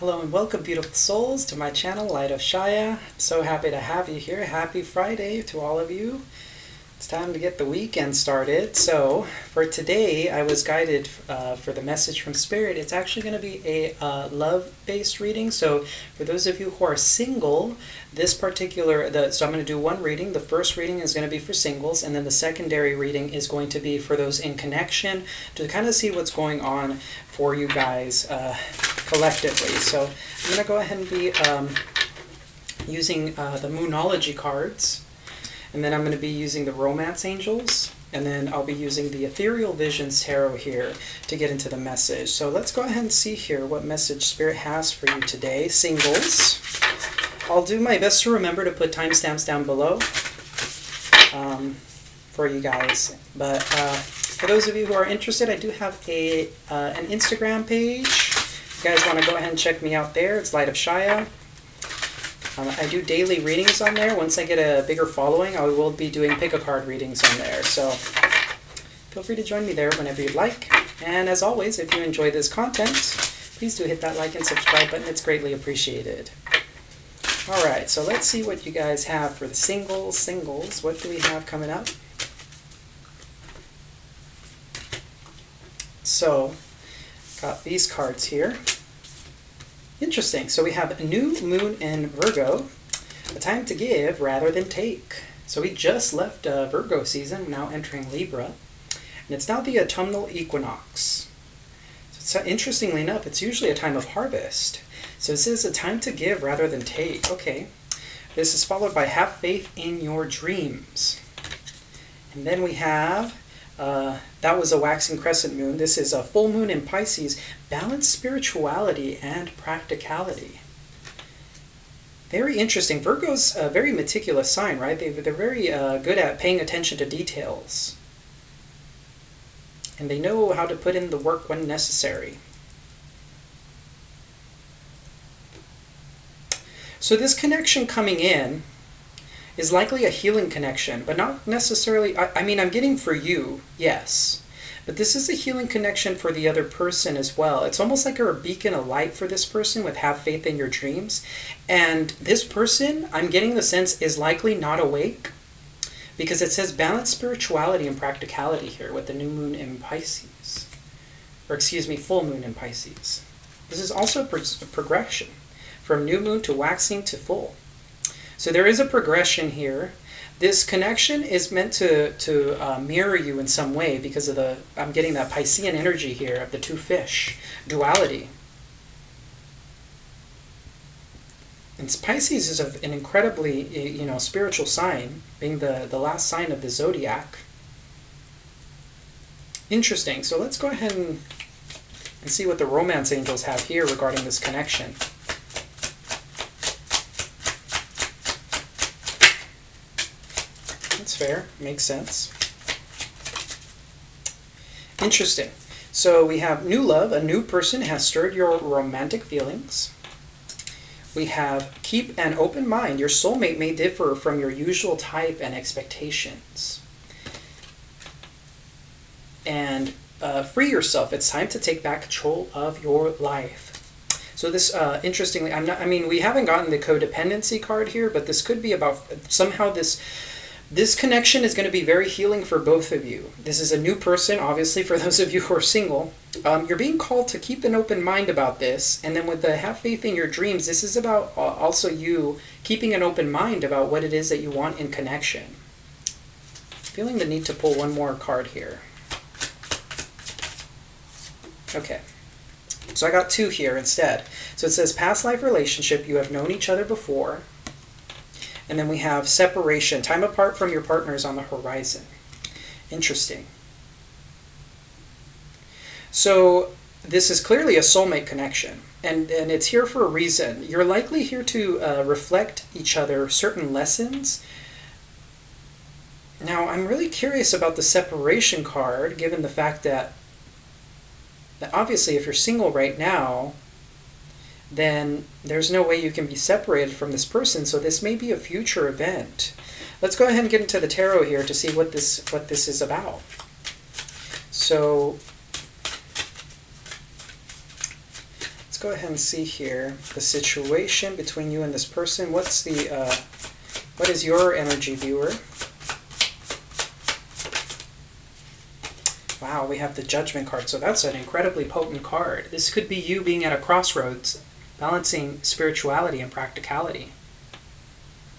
hello, and welcome, beautiful souls, to my channel, Light of Shaya. I'm so happy to have you here. Happy Friday to all of you. It's time to get the weekend started. So, for today, I was guided for the message from Spirit. It's actually going to be a love-based reading. So, for those of you who are single, so I'm going to do one reading. The first reading is going to be for singles, and then the secondary reading is going to be for those in connection to kind of see what's going on for you guys collectively. So, I'm going to go ahead and be using the Moonology cards. And then I'm going to be using the Romance Angels, and then I'll be using the Ethereal Visions Tarot here to get into the message. So let's go ahead and see here what message Spirit has for you today. Singles. I'll do my best to remember to put timestamps down below for you guys. But for those of you who are interested, I do have an Instagram page. If you guys want to go ahead and check me out there, it's Light of Shaya. I do daily readings on there. Once I get a bigger following, I will be doing pick-a-card readings on there. So feel free to join me there whenever you'd like. And as always, if you enjoy this content, please do hit that like and subscribe button. It's greatly appreciated. All right, so let's see what you guys have for the singles. What do we have coming up? So, got these cards here. Interesting. So we have a new moon in Virgo, a time to give rather than take. So we just left Virgo season, now entering Libra, and it's now the autumnal equinox. So interestingly enough, it's usually a time of harvest. So this is a time to give rather than take. Okay. This is followed by have faith in your dreams. And then we have that was a waxing crescent moon. This is a full moon in Pisces. Balance spirituality and practicality. Very interesting. Virgo's a very meticulous sign, right? They're very good at paying attention to details. And they know how to put in the work when necessary. So this connection coming in is likely a healing connection, but not necessarily, I mean, I'm getting for you, yes. But this is a healing connection for the other person as well. It's almost like a beacon of light for this person with have faith in your dreams. And this person, I'm getting the sense, is likely not awake because it says balance spirituality and practicality here with the new moon in Pisces. Or excuse me, full moon in Pisces. This is also a progression from new moon to waxing to full. So there is a progression here. This connection is meant to mirror you in some way because of I'm getting that Piscean energy here of the two fish, duality. And Pisces is an incredibly, spiritual sign, being the last sign of the zodiac. Interesting. So let's go ahead and see what the Romance Angels have here regarding this connection. Fair, makes sense. Interesting. So we have new love, a new person has stirred your romantic feelings. We have keep an open mind. Your soulmate may differ from your usual type and expectations. And free yourself. It's time to take back control of your life. So this, interestingly, we haven't gotten the codependency card here, but this could be about somehow this connection is going to be very healing for both of you. This is a new person, obviously, for those of you who are single. You're being called to keep an open mind about this. And then with the have faith in your dreams, this is about also you keeping an open mind about what it is that you want in connection. Feeling the need to pull one more card here. Okay. So I got two here instead. So it says past life relationship, you have known each other before. And then we have separation, time apart from your partners on the horizon. Interesting. So this is clearly a soulmate connection, and it's here for a reason. You're likely here to reflect each other certain lessons. Now, I'm really curious about the separation card, given the fact that obviously if you're single right now, then there's no way you can be separated from this person, so this may be a future event. Let's go ahead and get into the tarot here to see what this is about. So go ahead and see here the situation between you and this person. What is your energy, viewer? Wow, we have the Judgment card. So that's an incredibly potent card. This could be you being at a crossroads, balancing spirituality and practicality.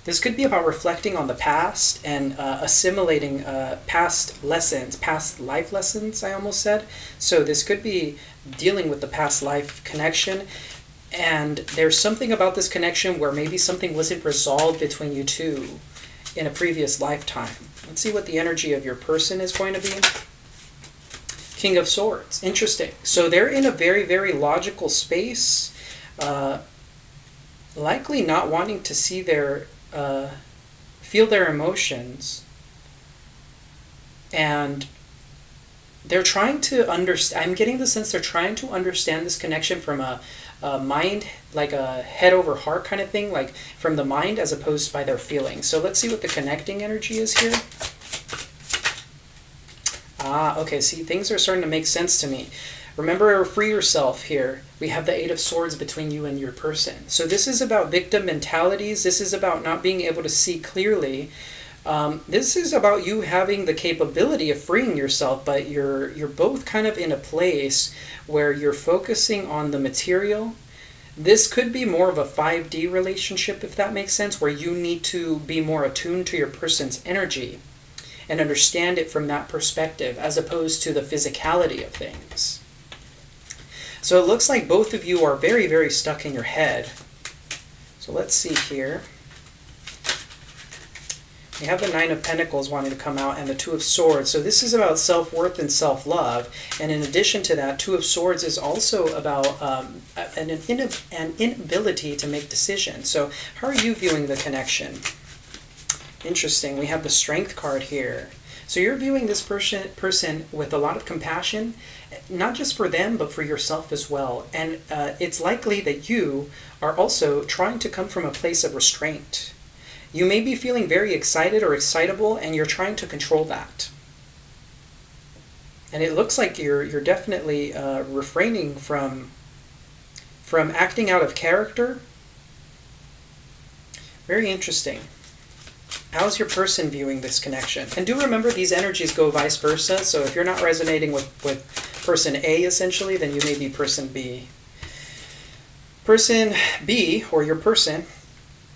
This could be about reflecting on the past and assimilating past lessons, past life lessons, I almost said. So this could be dealing with the past life connection. And there's something about this connection where maybe something wasn't resolved between you two in a previous lifetime. Let's see what the energy of your person is going to be. King of Swords. Interesting. So they're in a very, very logical space. Likely not wanting to see feel their emotions, and they're trying to understand. I'm getting the sense they're trying to understand this connection from a mind, like a head over heart kind of thing, like from the mind as opposed by their feelings. So let's see what the connecting energy is here. Okay, see, things are starting to make sense to me. Remember, free yourself here. We have the Eight of Swords between you and your person. So this is about victim mentalities. This is about not being able to see clearly. This is about you having the capability of freeing yourself, but you're both kind of in a place where you're focusing on the material. This could be more of a 5D relationship, if that makes sense, where you need to be more attuned to your person's energy and understand it from that perspective, as opposed to the physicality of things. So it looks like both of you are very, very stuck in your head. So let's see here. We have the Nine of Pentacles wanting to come out and the Two of Swords. So this is about self-worth and self-love. And in addition to that, Two of Swords is also about an inability to make decisions. So how are you viewing the connection? Interesting. We have the Strength card here. So you're viewing this person with a lot of compassion, not just for them, but for yourself as well. And it's likely that you are also trying to come from a place of restraint. You may be feeling very excited or excitable, and you're trying to control that. And it looks like you're definitely refraining from acting out of character. Very interesting. How's your person viewing this connection? And do remember, these energies go vice versa. So if you're not resonating with person A, essentially, then you may be person B. Person B, or your person,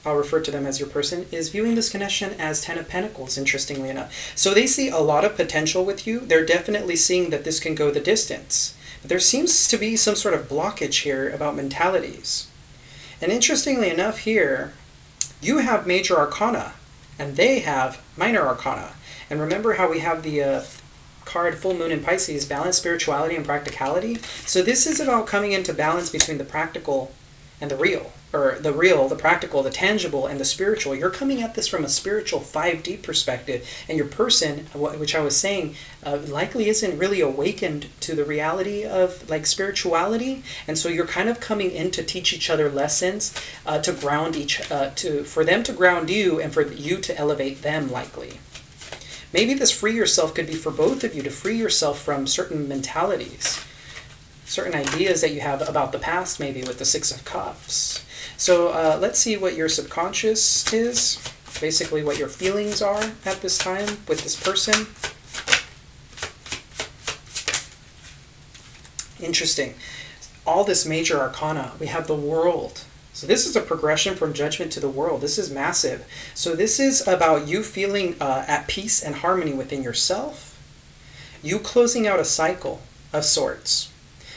I'll refer to them as your person, is viewing this connection as Ten of Pentacles, interestingly enough. So they see a lot of potential with you. They're definitely seeing that this can go the distance. But there seems to be some sort of blockage here about mentalities. And interestingly enough here, you have major arcana, and they have minor arcana. And remember how we have the card Full Moon in Pisces, balance spirituality and practicality? So this is about coming into balance between the practical and the real, or the real, the practical, the tangible, and the spiritual. You're coming at this from a spiritual 5D perspective, and your person, which I was saying, likely isn't really awakened to the reality of like spirituality, and so you're kind of coming in to teach each other lessons, to ground for them to ground you, and for you to elevate them, likely. Maybe this free yourself could be for both of you, to free yourself from certain mentalities, certain ideas that you have about the past, maybe with the Six of Cups. So let's see what your subconscious is, basically what your feelings are at this time with this person. Interesting. All this major arcana. We have the World. So this is a progression from Judgment to the World. This is massive. So this is about you feeling at peace and harmony within yourself. You closing out a cycle of sorts.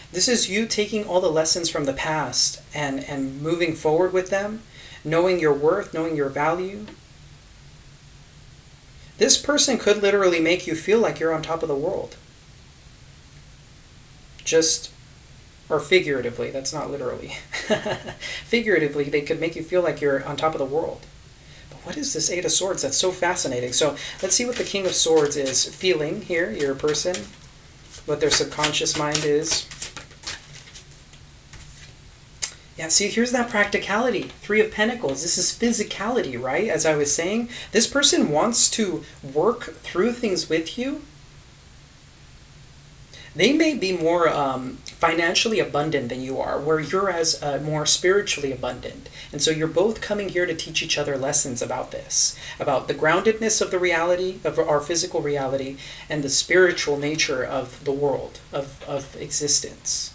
This is you taking all the lessons from the past and moving forward with them, knowing your worth, knowing your value. This person could literally make you feel like you're on top of the world. Or figuratively, that's not literally. Figuratively, they could make you feel like you're on top of the world. But what is this Eight of Swords? That's so fascinating. So let's see what the King of Swords is feeling here, your person, what their subconscious mind is. Yeah, see, here's that practicality. Three of Pentacles. This is physicality, right? As I was saying, this person wants to work through things with you. They may be more financially abundant than you are, where you're as more spiritually abundant. And so you're both coming here to teach each other lessons about this, about the groundedness of the reality, of our physical reality, and the spiritual nature of the world, of existence.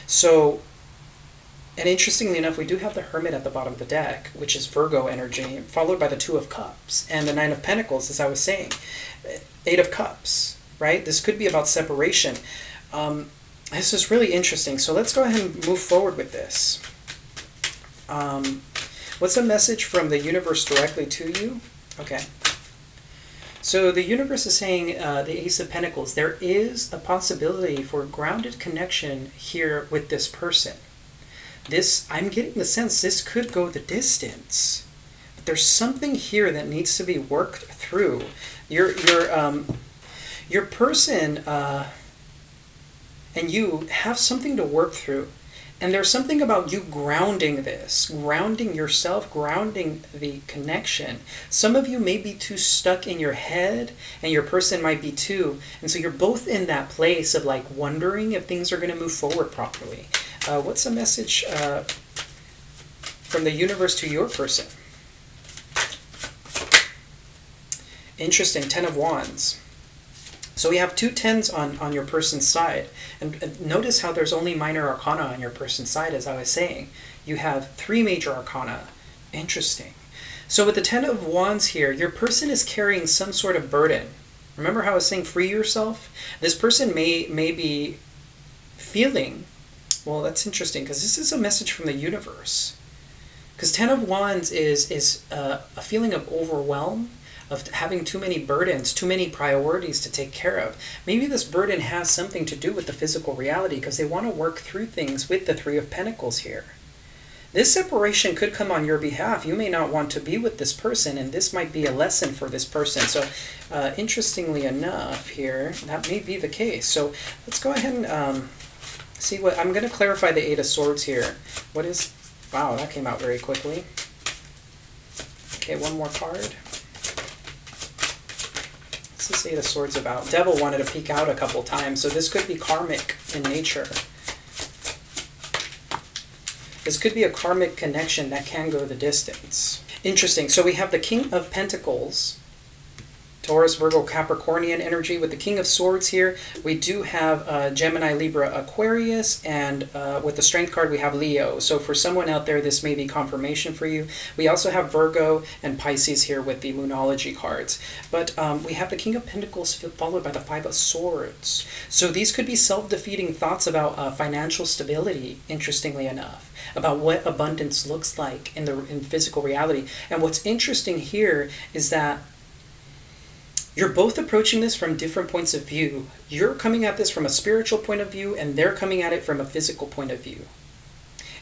So, and interestingly enough, we do have the Hermit at the bottom of the deck, which is Virgo energy, followed by the Two of Cups, and the Nine of Pentacles, as I was saying. Eight of Cups, right? This could be about separation. This is really interesting. So let's go ahead and move forward with this. What's a message from the universe directly to you? Okay. So the universe is saying, the Ace of Pentacles, there is a possibility for grounded connection here with this person. This, I'm getting the sense this could go the distance. But there's something here that needs to be worked through. Your person and you have something to work through. And there's something about you grounding this, grounding yourself, grounding the connection. Some of you may be too stuck in your head, and your person might be too. And so you're both in that place of like wondering if things are going to move forward properly. What's a message from the universe to your person? Interesting, Ten of Wands. So we have two tens on your person's side. And notice how there's only minor arcana on your person's side, as I was saying. You have three major arcana. Interesting. So with the Ten of Wands here, your person is carrying some sort of burden. Remember how I was saying free yourself? This person may be feeling, well, that's interesting, because this is a message from the universe. Because Ten of Wands is a feeling of overwhelm, of having too many burdens, too many priorities to take care of. Maybe this burden has something to do with the physical reality because they want to work through things with the Three of Pentacles here. This separation could come on your behalf. You may not want to be with this person, and this might be a lesson for this person. So interestingly enough here, that may be the case. So let's go ahead and see what, I'm going to clarify the Eight of Swords here. What is, wow, that came out very quickly. Okay, one more card. What's this Eight of Swords about? Devil wanted to peek out a couple times, so this could be karmic in nature. This could be a karmic connection that can go the distance. Interesting. So we have the King of Pentacles, Taurus, Virgo, Capricornian energy. With the King of Swords here, we do have Gemini, Libra, Aquarius, and with the Strength card, we have Leo. So for someone out there, this may be confirmation for you. We also have Virgo and Pisces here with the Moonology cards. But we have the King of Pentacles followed by the Five of Swords. So these could be self-defeating thoughts about financial stability, interestingly enough, about what abundance looks like in physical reality. And what's interesting here is that you're both approaching this from different points of view. You're coming at this from a spiritual point of view, and they're coming at it from a physical point of view.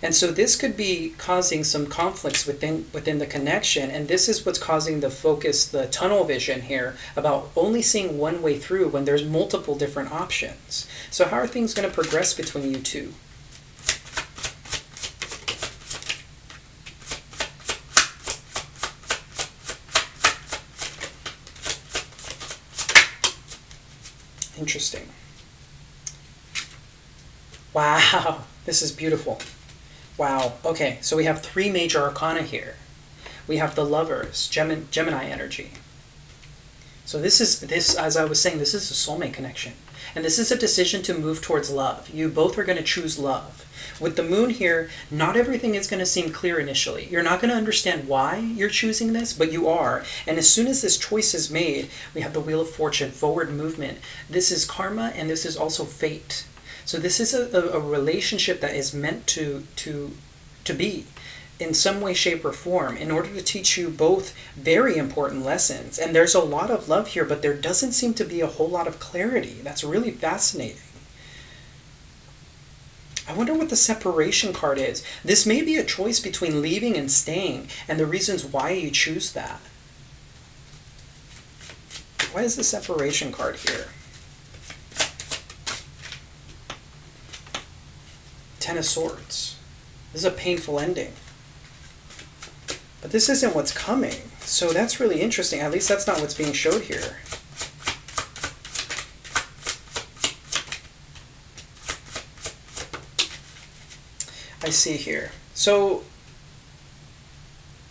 And so this could be causing some conflicts within the connection, and this is what's causing the focus, the tunnel vision here, about only seeing one way through when there's multiple different options. So how are things going to progress between you two? Interesting. Wow, this is beautiful. Wow, okay, so we have three major arcana here. We have the Lovers, Gemini energy. So this, as I was saying, this is a soulmate connection. And this is a decision to move towards love. You both are going to choose love. With the Moon here, not everything is going to seem clear initially. You're not going to understand why you're choosing this, but you are. And as soon as this choice is made, we have the Wheel of Fortune, forward movement. This is karma, and this is also fate. So this is a relationship that is meant to be in some way, shape, or form in order to teach you both very important lessons. And there's a lot of love here, but there doesn't seem to be a whole lot of clarity. That's really fascinating. I wonder what the separation card is. This may be a choice between leaving and staying, and the reasons why you choose that. Why is the separation card here? Ten of Swords. This is a painful ending. But this isn't what's coming. So that's really interesting. At least that's not what's being showed here. I see here. So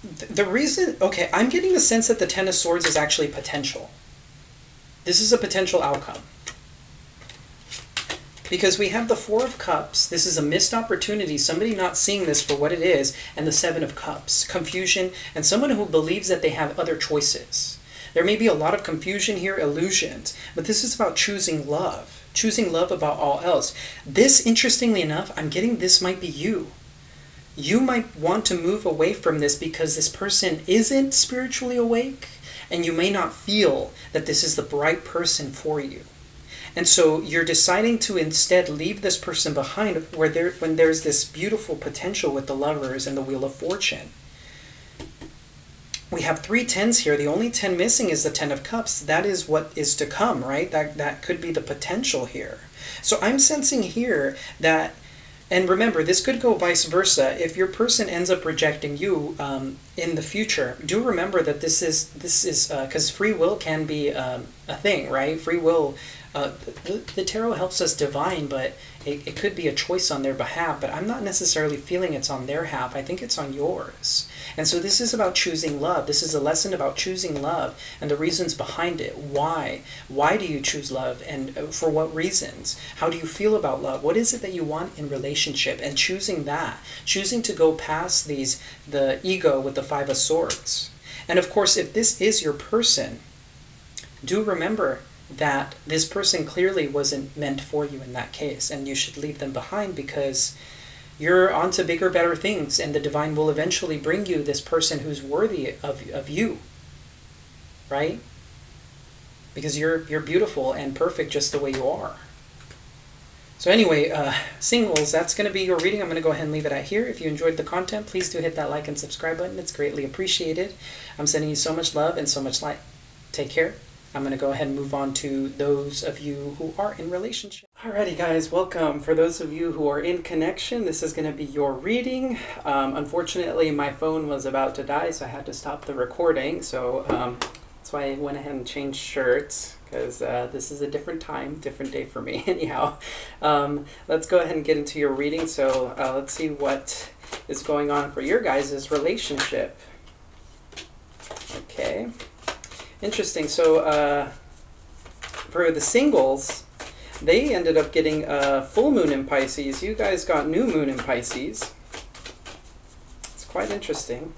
the reason, okay, I'm getting the sense that the Ten of Swords is actually potential. This is a potential outcome. Because we have the Four of Cups, this is a missed opportunity, somebody not seeing this for what it is, and the Seven of Cups, confusion, and someone who believes that they have other choices. There may be a lot of confusion here, illusions, but this is about choosing love about all else. This, interestingly enough, I'm getting this might be you. You might want to move away from this because this person isn't spiritually awake, and you may not feel that this is the right person for you. And so you're deciding to instead leave this person behind when there's this beautiful potential with the Lovers and the Wheel of Fortune. We have 3 tens here. The only 10 missing is the 10 of Cups. That is what is to come, right? That could be the potential here. So I'm sensing here that, and remember, this could go vice versa. If your person ends up rejecting you in the future, do remember that this is because free will can be a thing, right? Free will, the tarot helps us divine, but it could be a choice on their behalf, but I'm not necessarily feeling it's on their behalf. I think it's on yours. And so this is about choosing love. This is a lesson about choosing love and the reasons behind it. Why? Why do you choose love, and for what reasons? How do you feel about love? What is it that you want in relationship? And choosing that. Choosing to go past the ego with the Five of Swords. And of course, if this is your person, do remember that this person clearly wasn't meant for you in that case, and you should leave them behind because you're on to bigger, better things, and the divine will eventually bring you this person who's worthy of you, right? Because you're beautiful and perfect just the way you are. So anyway, singles, that's going to be your reading. I'm going to go ahead and leave it at here. If you enjoyed the content, please do hit that like and subscribe button. It's greatly appreciated. I'm sending you so much love and so much light. Take care. I'm going to go ahead and move on to those of you who are in relationship. Alrighty guys, welcome. For those of you who are in connection, this is going to be your reading. Unfortunately, my phone was about to die, so I had to stop the recording. So that's why I went ahead and changed shirts, because this is a different time, different day for me. Anyhow, let's go ahead and get into your reading. So let's see what is going on for your guys' relationship. Okay. Interesting. So for the singles, they ended up getting full moon in Pisces. You guys got new moon in Pisces. It's quite interesting.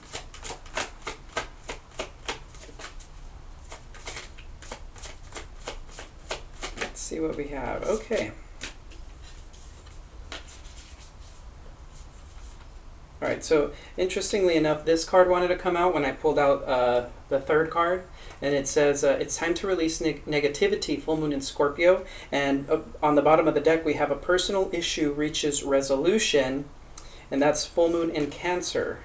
Let's see what we have. Okay. All right, so interestingly enough, this card wanted to come out when I pulled out the third card, and it says, it's time to release negativity, full moon in Scorpio, and on the bottom of the deck we have a personal issue reaches resolution, and that's full moon in Cancer.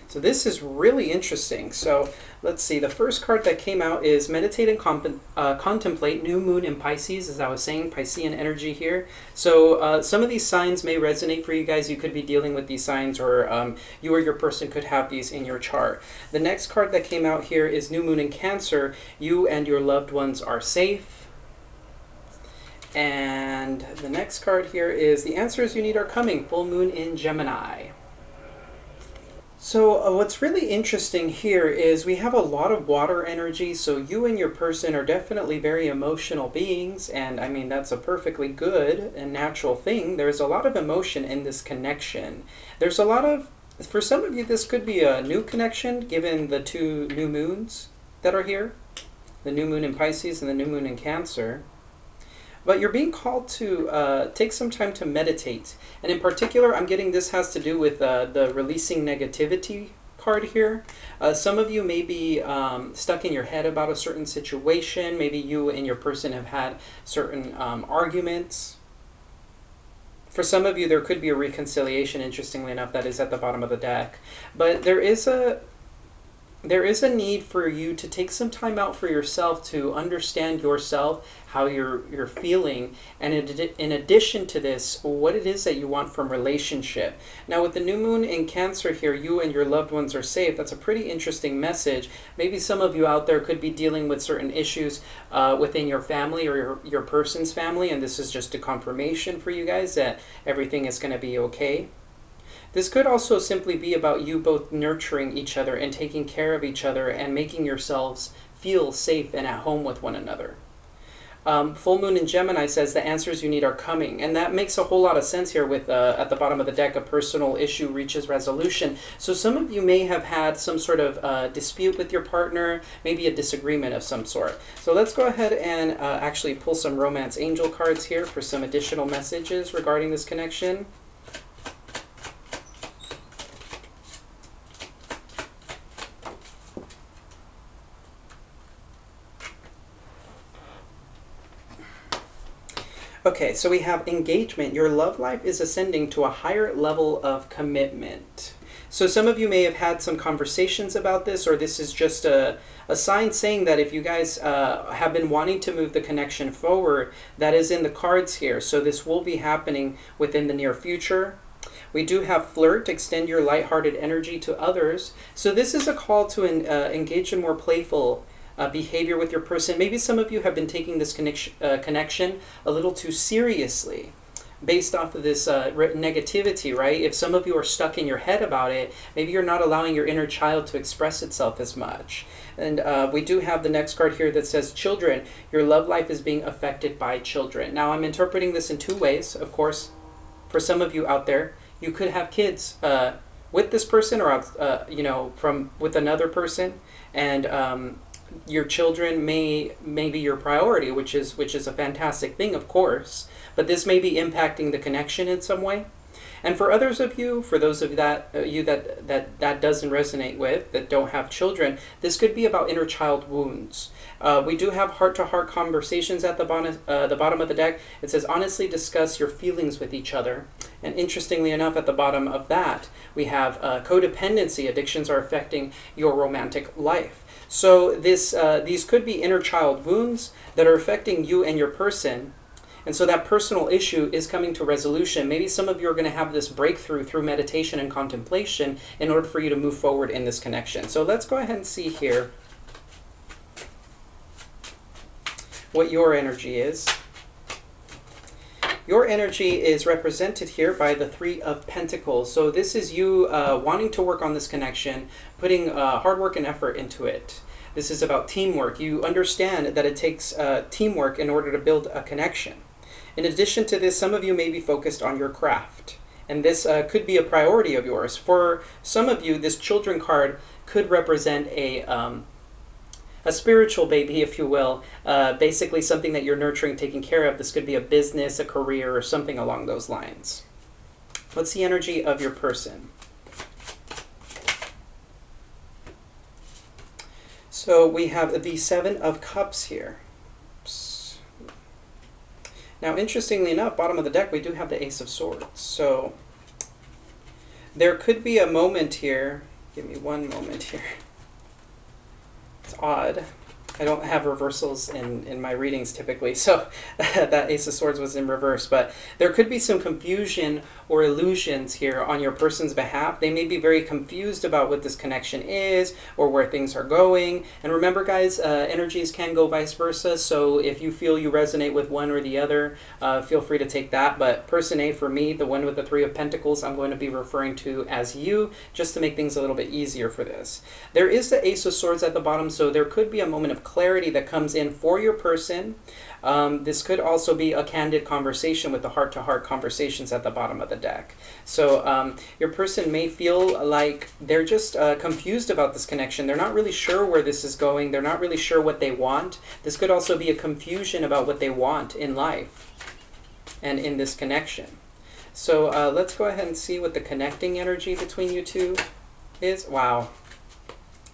So this is really interesting. So let's see, the first card that came out is meditate and contemplate, new moon in Pisces, as I was saying, Piscean energy here. So some of these signs may resonate for you guys. You could be dealing with these signs, or you or your person could have these in your chart. The next card that came out here is new moon in Cancer. You and your loved ones are safe. And the next card here is the answers you need are coming, full moon in Gemini. So what's really interesting here is we have a lot of water energy, so you and your person are definitely very emotional beings, and I mean that's a perfectly good and natural thing. There's a lot of emotion in this connection. There's a lot of, for some of you this could be a new connection given the two new moons that are here, the new moon in Pisces and the new moon in Cancer. But you're being called to take some time to meditate. And in particular, I'm getting this has to do with the releasing negativity card here. Some of you may be stuck in your head about a certain situation. Maybe you and your person have had certain arguments. For some of you, there could be a reconciliation, interestingly enough, that is at the bottom of the deck. But there is a need for you to take some time out for yourself to understand yourself, how you're feeling, and in addition to this, what it is that you want from relationship. Now with the new moon in Cancer here, you and your loved ones are safe. That's a pretty interesting message. Maybe some of you out there could be dealing with certain issues within your family or your person's family, and this is just a confirmation for you guys that everything is going to be okay. This could also simply be about you both nurturing each other and taking care of each other and making yourselves feel safe and at home with one another. Full Moon in Gemini says the answers you need are coming, and that makes a whole lot of sense here with at the bottom of the deck, a personal issue reaches resolution. So some of you may have had some sort of dispute with your partner, maybe a disagreement of some sort. So let's go ahead and actually pull some romance angel cards here for some additional messages regarding this connection. Okay, so we have engagement. Your love life is ascending to a higher level of commitment. So some of you may have had some conversations about this, or this is just a sign saying that if you guys have been wanting to move the connection forward, that is in the cards here. So this will be happening within the near future. We do have flirt, extend your lighthearted energy to others. So this is a call to engage in more playful behavior with your person. Maybe some of you have been taking this connection a little too seriously based off of this negativity, right? If some of you are stuck in your head about it, maybe you're not allowing your inner child to express itself as much. And we do have the next card here that says, children, your love life is being affected by children. Now, I'm interpreting this in two ways, of course. For some of you out there, you could have kids with this person or, with another person, and your children may be your priority, which is a fantastic thing, of course, but this may be impacting the connection in some way. And for others of you, for those of that doesn't resonate with, that don't have children, this could be about inner child wounds. We do have heart-to-heart conversations at the bottom of the deck. It says, honestly discuss your feelings with each other. And interestingly enough, at the bottom of that, we have codependency. Addictions are affecting your romantic life. So these could be inner child wounds that are affecting you and your person. And so that personal issue is coming to resolution. Maybe some of you are going to have this breakthrough through meditation and contemplation in order for you to move forward in this connection. So let's go ahead and see here what your energy is. Your energy is represented here by the Three of Pentacles. So this is you wanting to work on this connection, putting hard work and effort into it. This is about teamwork. You understand that it takes teamwork in order to build a connection. In addition to this, some of you may be focused on your craft. And this could be a priority of yours. For some of you, this children card could represent a spiritual baby, if you will, basically something that you're nurturing, taking care of. This could be a business, a career, or something along those lines. What's the energy of your person? So we have the Seven of Cups here. Now, interestingly enough, bottom of the deck, we do have the Ace of Swords. So there could be a moment here. Give me one moment here. It's odd. I don't have reversals in my readings typically, so that Ace of Swords was in reverse. But there could be some confusion or illusions here on your person's behalf. They may be very confused about what this connection is or where things are going. And remember, guys, energies can go vice versa. So if you feel you resonate with one or the other, feel free to take that. But person A, for me, the one with the Three of Pentacles, I'm going to be referring to as you, just to make things a little bit easier for this. There is the Ace of Swords at the bottom, so there could be a moment of clarity that comes in for your person. This could also be a candid conversation with the heart-to-heart conversations at the bottom of the deck. So your person may feel like they're just confused about this connection. They're not really sure where this is going. They're not really sure what they want. This could also be a confusion about what they want in life and in this connection. So let's go ahead and see what the connecting energy between you two is. Wow.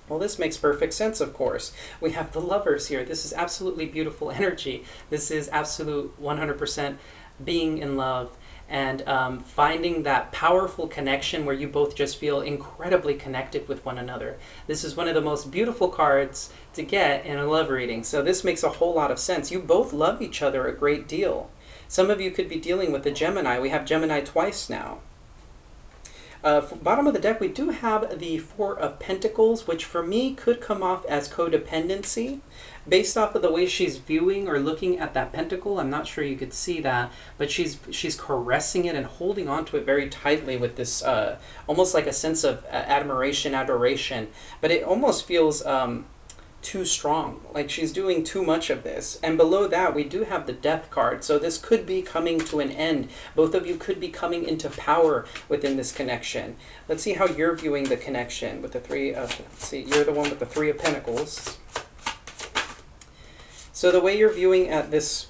Well, this makes perfect sense, of course. We have the Lovers here. This is absolutely beautiful energy. This is absolute 100% being in love and finding that powerful connection where you both just feel incredibly connected with one another. This is one of the most beautiful cards to get in a love reading. So this makes a whole lot of sense. You both love each other a great deal. Some of you could be dealing with a Gemini. We have Gemini twice now. Bottom of the deck, we do have the Four of Pentacles, which for me could come off as codependency. based off of the way she's viewing or looking at that pentacle, I'm not sure you could see that, but she's caressing it and holding on to it very tightly with this almost like a sense of admiration, adoration. But it almost feels too strong, like she's doing too much of this. And below that, we do have the Death card. So this could be coming to an end. Both of you could be coming into power within this connection. Let's see how you're viewing the connection with the Three of, let's see, you're the one with the Three of Pentacles. So the way you're viewing at this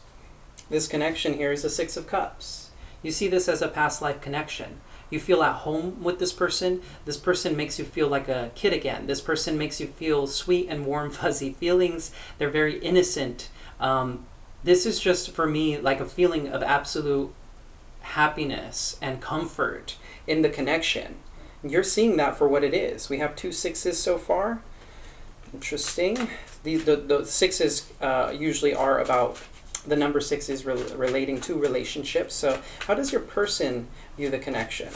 connection here is the Six of Cups. You see this as a past life connection. You feel at home with this person. This person makes you feel like a kid again. This person makes you feel sweet and warm, fuzzy feelings. They're very innocent. This is just, for me, like a feeling of absolute happiness and comfort in the connection. You're seeing that for what it is. We have 2 sixes so far. Interesting. The sixes usually are about, the number 6 is relating to relationships. So how does your person view the connection?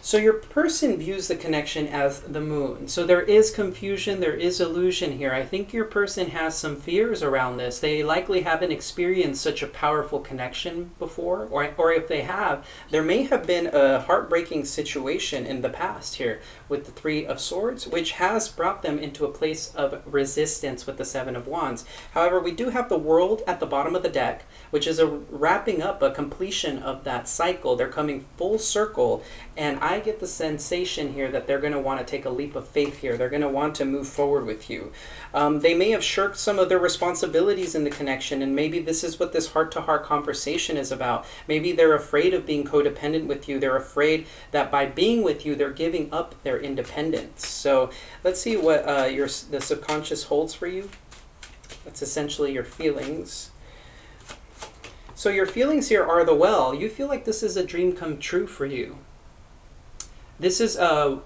So your person views the connection as the moon. So there is confusion, there is illusion here. I think your person has some fears around this. They likely haven't experienced such a powerful connection before, or if they have, there may have been a heartbreaking situation in the past here with the Three of Swords, which has brought them into a place of resistance with the Seven of Wands. However, we do have the World at the bottom of the deck, which is a wrapping up, a completion of that cycle. They're coming full circle, and I get the sensation here that they're going to want to take a leap of faith here. They're going to want to move forward with you. They may have shirked some of their responsibilities in the connection, and maybe this is what this heart-to-heart conversation is about. Maybe they're afraid of being codependent with you. They're afraid that by being with you, they're giving up their independence. So let's see what the subconscious holds for you. That's essentially your feelings. So your feelings here are the Well. You feel like this is a dream come true for you. This is so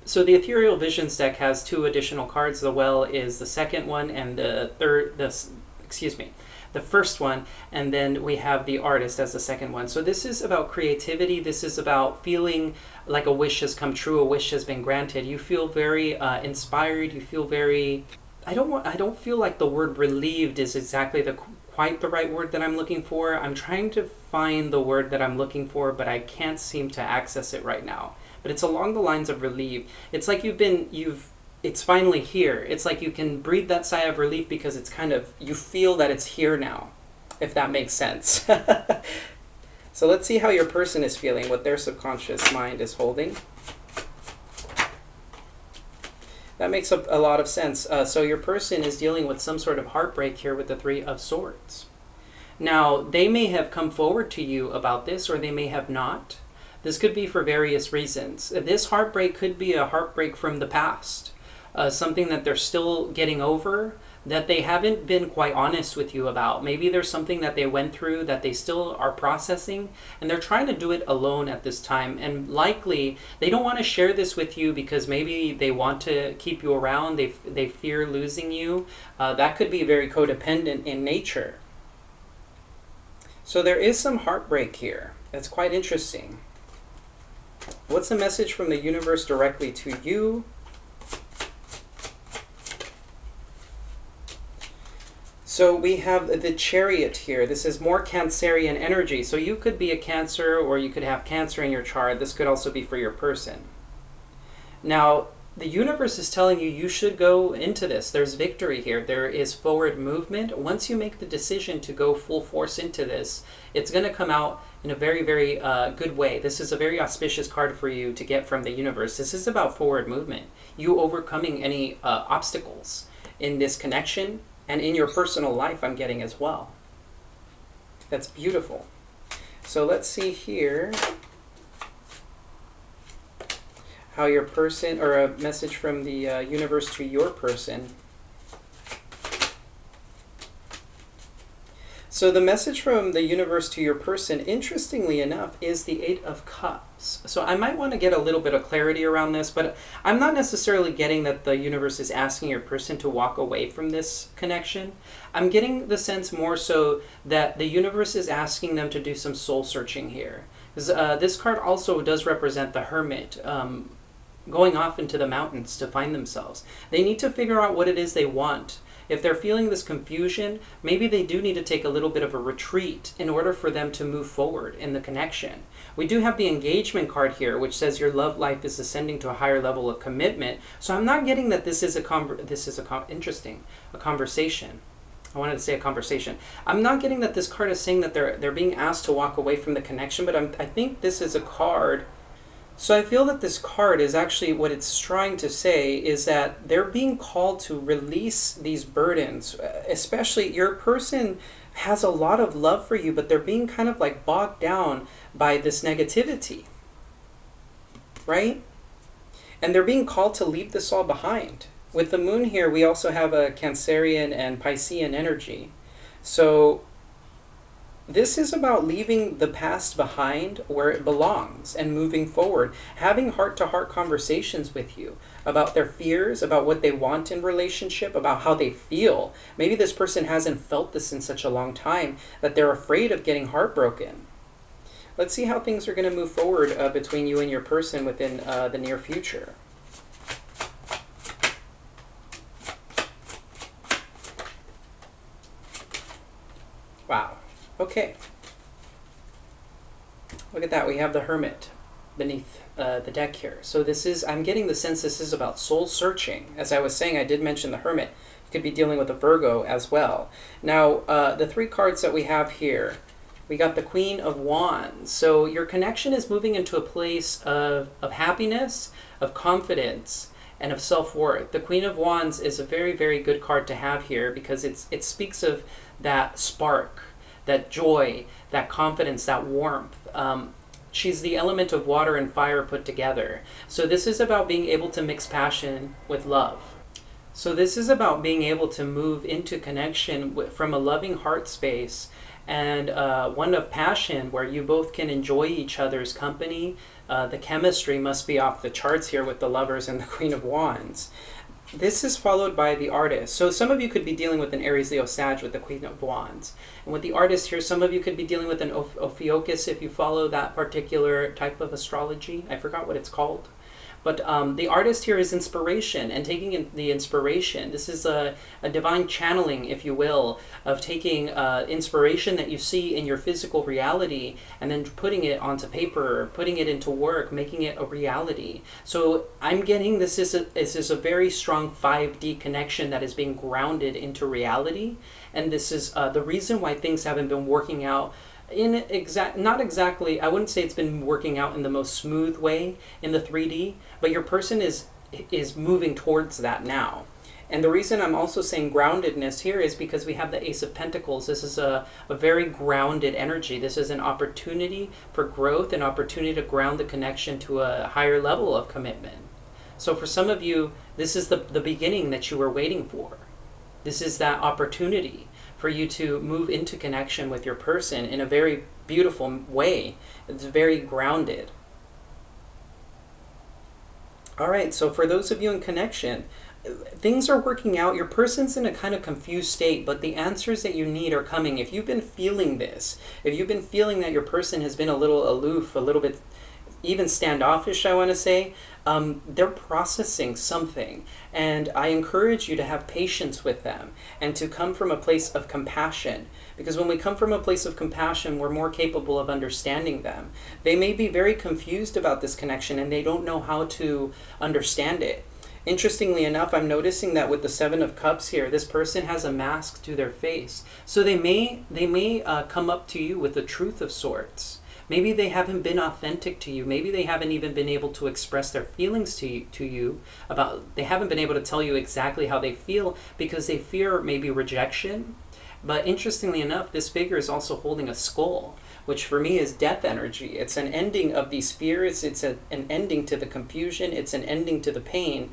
the Ethereal Visions deck has 2 additional cards. The Well is the second one, and the first one, and then we have the Artist as the second one. So this is about creativity. This is about feeling like a wish has come true, a wish has been granted. You feel very inspired. You feel very, I don't feel like the word relieved is exactly quite the right word that I'm looking for. I'm trying to find the word that I'm looking for, but I can't seem to access it right now. But it's along the lines of relieved. It's like it's finally here. It's like you can breathe that sigh of relief because it's kind of, you feel that it's here now, if that makes sense. So let's see how your person is feeling, what their subconscious mind is holding. That makes a lot of sense. So your person is dealing with some sort of heartbreak here with the Three of Swords. Now, they may have come forward to you about this, or they may have not. This could be for various reasons. This heartbreak could be a heartbreak from the past, something that they're still getting over, that they haven't been quite honest with you about. Maybe there's something that they went through that they still are processing, and they're trying to do it alone at this time. And likely, they don't want to share this with you because maybe they want to keep you around. They fear losing you. That could be very codependent in nature. So there is some heartbreak here. That's quite interesting. What's the message from the universe directly to you? So we have the Chariot here. This is more Cancerian energy. So you could be a Cancer, or you could have Cancer in your chart. This could also be for your person. Now, the universe is telling you you should go into this. There's victory here. There is forward movement. Once you make the decision to go full force into this, it's going to come out in a very, very good way. This is a very auspicious card for you to get from the universe. This is about forward movement. You overcoming any obstacles in this connection and in your personal life, I'm getting as well. That's beautiful. So let's see here how your person, or a message from the universe to your person. So the message from the universe to your person, interestingly enough, is the Eight of Cups. So I might want to get a little bit of clarity around this, but I'm not necessarily getting that the universe is asking your person to walk away from this connection. I'm getting the sense more so that the universe is asking them to do some soul searching here. This card also does represent the Hermit. going off into the mountains to find themselves. They need to figure out what it is they want. If they're feeling this confusion, maybe they do need to take a little bit of a retreat in order for them to move forward in the connection. We do have the engagement card here, which says your love life is ascending to a higher level of commitment. So I'm not getting that this is a conversation. I wanted to say a conversation. I'm not getting that this card is saying that they're being asked to walk away from the connection, but I think this is a card. So I feel that this card is actually what it's trying to say is that they're being called to release these burdens. Especially your person has a lot of love for you, but they're being kind of like bogged down by this negativity, right? And they're being called to leave this all behind. With the moon here, we also have a Cancerian and Piscean energy. So this is about leaving the past behind where it belongs and moving forward, having heart-to-heart conversations with you about their fears, about what they want in relationship, about how they feel. Maybe this person hasn't felt this in such a long time that they're afraid of getting heartbroken. Let's see how things are going to move forward between you and your person within the near future. Wow. Okay. Look at that. We have the Hermit beneath the deck here. So this is, I'm getting the sense this is about soul searching. As I was saying, I did mention the Hermit. You could be dealing with a Virgo as well. Now, the three cards that we have here, we got the Queen of Wands. So your connection is moving into a place of happiness, of confidence, and of self-worth. The Queen of Wands is a very, very good card to have here because it speaks of that spark, that joy, that confidence, that warmth. She's the element of water and fire put together. So this is about being able to mix passion with love. So this is about being able to move into connection from a loving heart space and one of passion where you both can enjoy each other's company. The chemistry must be off the charts here with the Lovers and the Queen of Wands. This is followed by the Artist. So some of you could be dealing with an Aries, Leo, Sag with the Queen of Wands. And with the Artist here, some of you could be dealing with an Ophiuchus if you follow that particular type of astrology. I forgot what it's called. But the Artist here is inspiration and taking in the inspiration. This is a divine channeling, if you will, of taking inspiration that you see in your physical reality and then putting it onto paper, putting it into work, making it a reality. So I'm getting this is a very strong 5D connection that is being grounded into reality. And this is the reason why things haven't been working out not exactly, I wouldn't say it's been working out in the most smooth way in the 3D, but your person is moving towards that now. And the reason I'm also saying groundedness here is because we have the Ace of Pentacles. This is a very grounded energy. This is an opportunity for growth, an opportunity to ground the connection to a higher level of commitment. So for some of you, this is the beginning that you were waiting for. This is that opportunity for you to move into connection with your person in a very beautiful way. It's very grounded. All right, so for those of you in connection, things are working out. Your person's in a kind of confused state, but the answers that you need are coming. If you've been feeling this, if you've been feeling that your person has been a little aloof, a little bit even standoffish, I want to say, they're processing something. And I encourage you to have patience with them and to come from a place of compassion. Because when we come from a place of compassion, we're more capable of understanding them. They may be very confused about this connection and they don't know how to understand it. Interestingly enough, I'm noticing that with the Seven of Cups here, this person has a mask to their face. So they may come up to you with the truth of sorts. Maybe they haven't been authentic to you. Maybe they haven't even been able to express their feelings to you about, they haven't been able to tell you exactly how they feel because they fear maybe rejection. But interestingly enough, this figure is also holding a skull, which for me is death energy. It's an ending of these fears. It's an ending to the confusion. It's an ending to the pain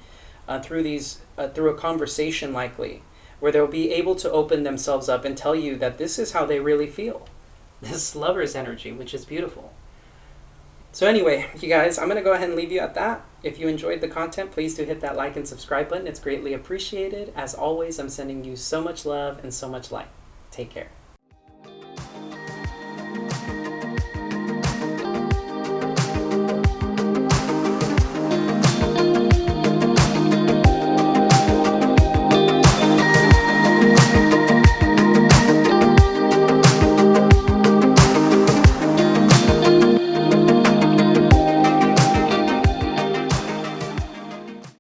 through a conversation likely, where they'll be able to open themselves up and tell you that this is how they really feel. This Lover's energy, which is beautiful. So anyway, you guys, I'm going to go ahead and leave you at that. If you enjoyed the content, please do hit that like and subscribe button. It's greatly appreciated. As always, I'm sending you so much love and so much light. Take care.